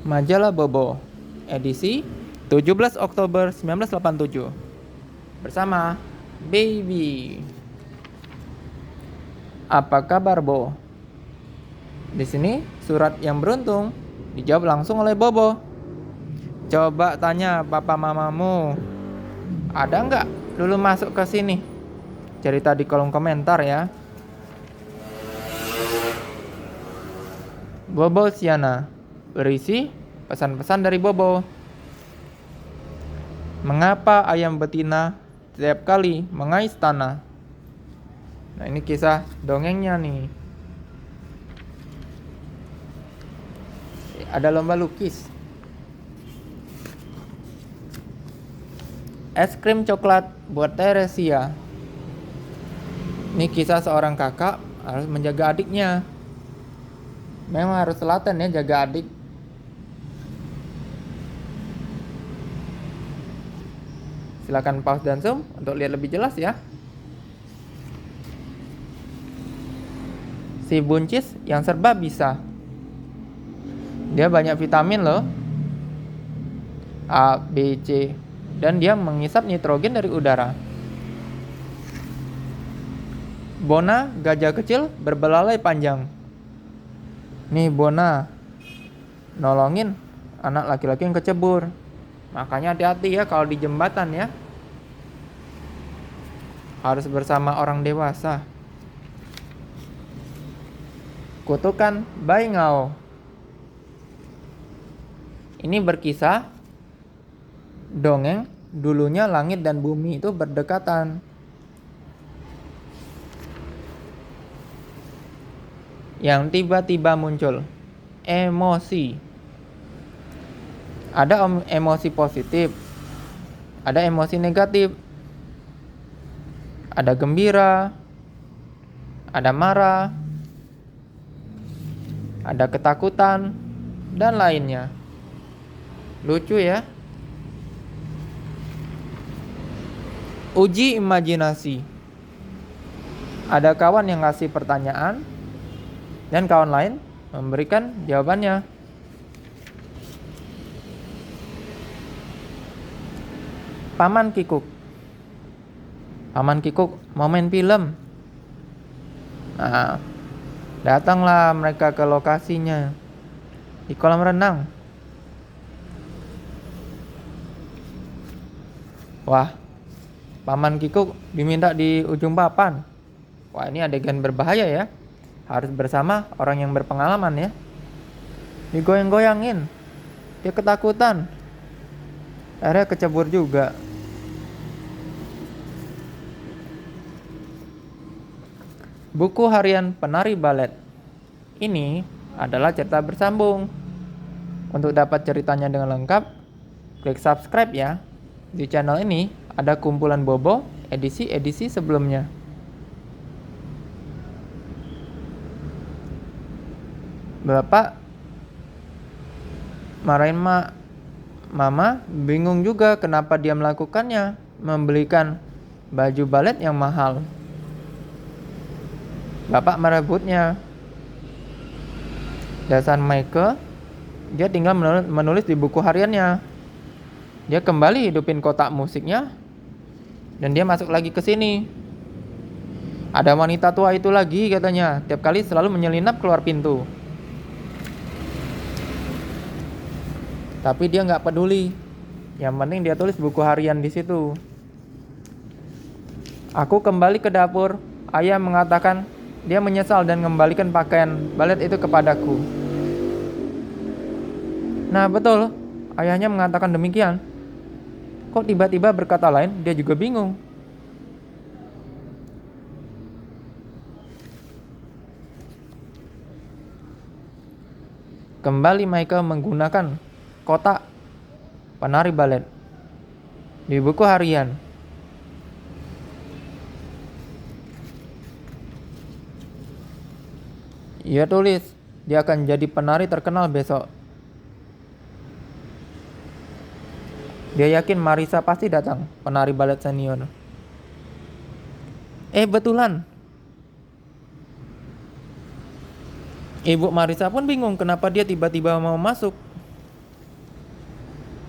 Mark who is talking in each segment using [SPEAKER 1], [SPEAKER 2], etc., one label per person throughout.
[SPEAKER 1] Majalah Bobo, edisi 17 Oktober 1987. Bersama Baby. Apa kabar, Bo? Di sini surat yang beruntung dijawab langsung oleh Bobo. Coba tanya papa mamamu, ada nggak dulu masuk ke sini? Cerita di kolom komentar ya. Bobo Siana, berisi pesan-pesan dari Bobo. Mengapa ayam betina setiap kali mengais tanah? Nah, ini kisah dongengnya nih. Ada lomba lukis. Es krim coklat buat Teresia. Ini kisah seorang kakak harus menjaga adiknya. Memang harus telaten ya jaga adik. Silakan pause dan zoom untuk lihat lebih jelas ya. Si buncis yang serba bisa. Dia banyak vitamin loh. A, B, C. Dan dia mengisap nitrogen dari udara. Bona, gajah kecil berbelalai panjang. Nih Bona nolongin anak laki-laki yang kecebur. Makanya hati-hati ya kalau di jembatan ya. Harus bersama orang dewasa. Kutukan Bai Ngao. Ini berkisah dongeng dulunya langit dan bumi itu berdekatan. Yang tiba-tiba muncul emosi. Ada emosi positif, ada emosi negatif, ada gembira, ada marah, ada ketakutan, dan lainnya. Lucu ya. Uji imajinasi. Ada kawan yang ngasih pertanyaan dan kawan lain memberikan jawabannya. Paman Kikuk. Paman Kikuk mau main film. Nah, datanglah mereka ke lokasinya di kolam renang. Wah, Paman Kikuk diminta di ujung papan. Wah, ini adegan berbahaya ya. Harus bersama orang yang berpengalaman ya. Digoyang-goyangin. Dia ketakutan. Akhirnya kecebur juga. Buku harian penari balet. Ini adalah cerita bersambung. Untuk dapat ceritanya dengan lengkap, klik subscribe ya. Di channel ini ada kumpulan Bobo edisi-edisi sebelumnya. Bapak marahin mama, bingung juga kenapa dia melakukannya, membelikan baju balet yang mahal. Bapak merebutnya. Dasar Michael, dia tinggal menulis di buku hariannya. Dia kembali hidupin kotak musiknya, dan dia masuk lagi ke sini. Ada wanita tua itu lagi katanya, tiap kali selalu menyelinap keluar pintu. Tapi dia nggak peduli. Yang penting dia tulis buku harian di situ. Aku kembali ke dapur. Ayah mengatakan dia menyesal dan mengembalikan pakaian balet itu kepadaku. Nah betul, ayahnya mengatakan demikian. Kok tiba-tiba berkata lain, dia juga bingung. Kembali Michael menggunakan kotak penari balet di buku harian. Ia tulis, dia akan jadi penari terkenal besok. Dia yakin Marisa pasti datang, penari balet senior. Betulan. Ibu Marisa pun bingung kenapa dia tiba-tiba mau masuk.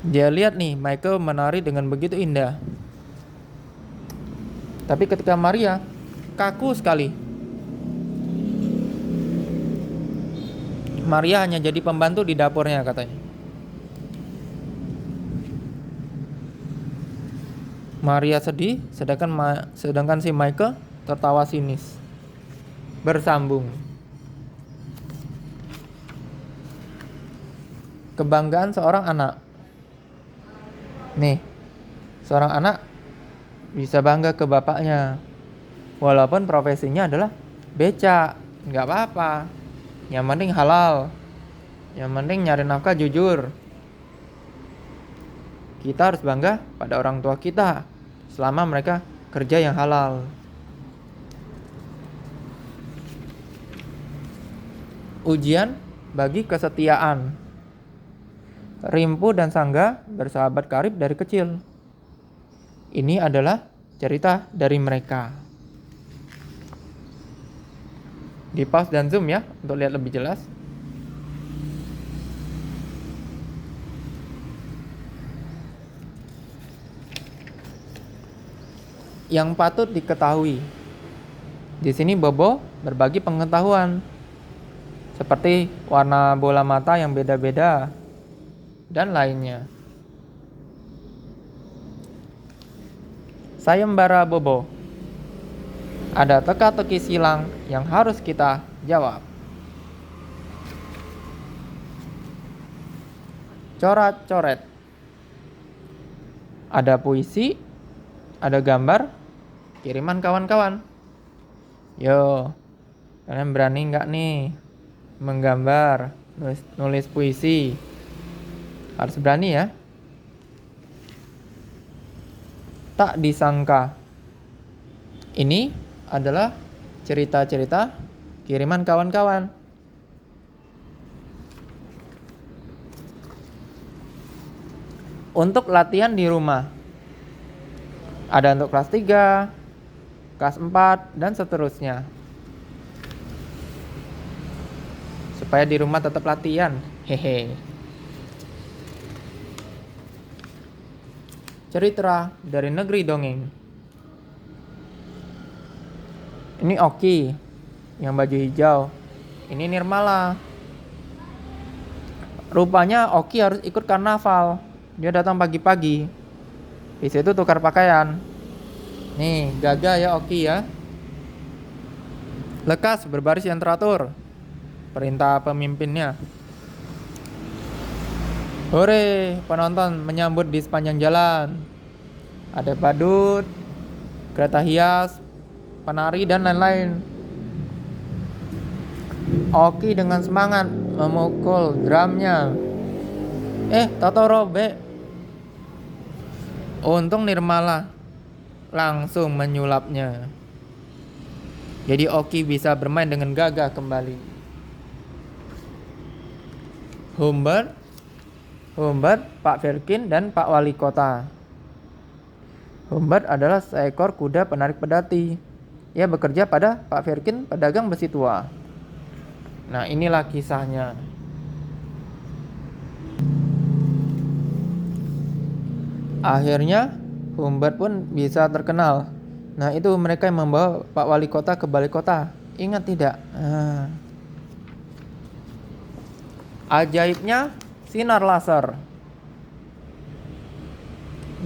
[SPEAKER 1] Dia lihat nih Michael menari dengan begitu indah. Tapi ketika Maria kaku sekali. Maria hanya jadi pembantu di dapurnya katanya. Maria sedih, sedangkan si Michael tertawa sinis. Bersambung. Kebanggaan seorang anak. Nih, seorang anak bisa bangga ke bapaknya. Walaupun profesinya adalah becak, nggak apa-apa. Yang penting halal. Yang penting nyari nafkah jujur. Kita harus bangga pada orang tua kita selama mereka kerja yang halal. Ujian bagi kesetiaan. Rimpu dan Sangga bersahabat karib dari kecil. Ini adalah cerita dari mereka. Di pause dan zoom ya untuk lihat lebih jelas. Yang patut diketahui. Di sini Bobo berbagi pengetahuan seperti warna bola mata yang beda-beda dan lainnya. Sayembara Bobo. Ada teka-teki silang yang harus kita jawab. Coret-coret. Ada puisi, ada gambar, kiriman kawan-kawan. Yo, kalian berani nggak nih menggambar, nulis puisi? Harus berani ya. Tak disangka. Ini adalah cerita-cerita kiriman kawan-kawan. Untuk latihan di rumah. Ada untuk kelas 3, kelas 4, dan seterusnya. Supaya di rumah tetap latihan. Hehe. Cerita dari negeri dongeng. Ini Oki yang baju hijau. Ini Nirmala. Rupanya Oki harus ikut karnaval. Dia datang pagi-pagi. Di situ tukar pakaian. Nih, gagah ya Oki ya. Lekas berbaris yang teratur. Perintah pemimpinnya. Hore, penonton menyambut di sepanjang jalan. Ada badut, kereta hias, penari dan lain-lain. Oki dengan semangat memukul drumnya. Toto robek. Untung Nirmala langsung menyulapnya. Jadi Oki bisa bermain dengan gagah kembali. Humbert, Pak Firkin, dan Pak Wali Kota. Humbert adalah seekor kuda penarik pedati. Ia bekerja pada Pak Firkin, pedagang besi tua. Nah, inilah kisahnya. Akhirnya Humbert pun bisa terkenal. Nah, itu mereka yang membawa Pak Wali Kota ke balai kota. Ingat tidak? Ajaibnya sinar laser.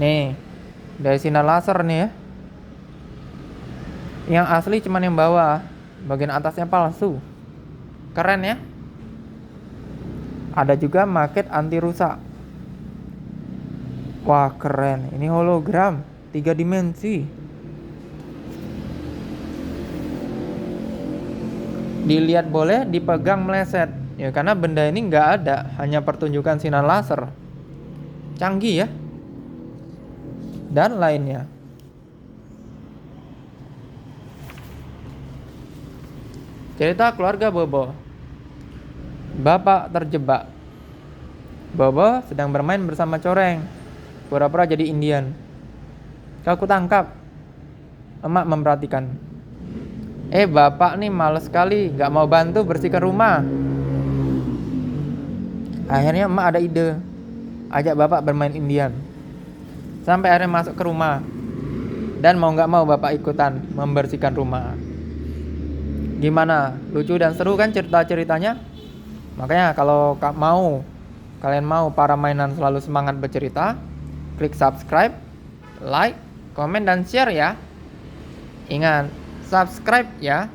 [SPEAKER 1] Nih, dari sinar laser nih ya. Yang asli cuman yang bawah, bagian atasnya palsu. Keren ya. Ada juga maket anti rusak. Wah, keren. Ini hologram 3 dimensi. Dilihat boleh, dipegang meleset. Ya, karena benda ini nggak ada, hanya pertunjukan sinar laser. Canggih ya. Dan lainnya. Cerita keluarga Bobo. Bapak terjebak. Bobo sedang bermain bersama coreng. Pura-pura jadi Indian. Kau kutangkap. Emak memperhatikan. Bapak nih males sekali, gak mau bantu bersihkan rumah. Akhirnya emak ada ide. ajak bapak bermain Indian. Sampai akhirnya masuk ke rumah. Dan mau nggak mau bapak ikutan membersihkan rumah. Gimana? Lucu dan seru kan cerita-ceritanya? Makanya kalau kalian mau para mainan selalu semangat bercerita, klik subscribe, like, komen, dan share ya. Ingat, subscribe ya.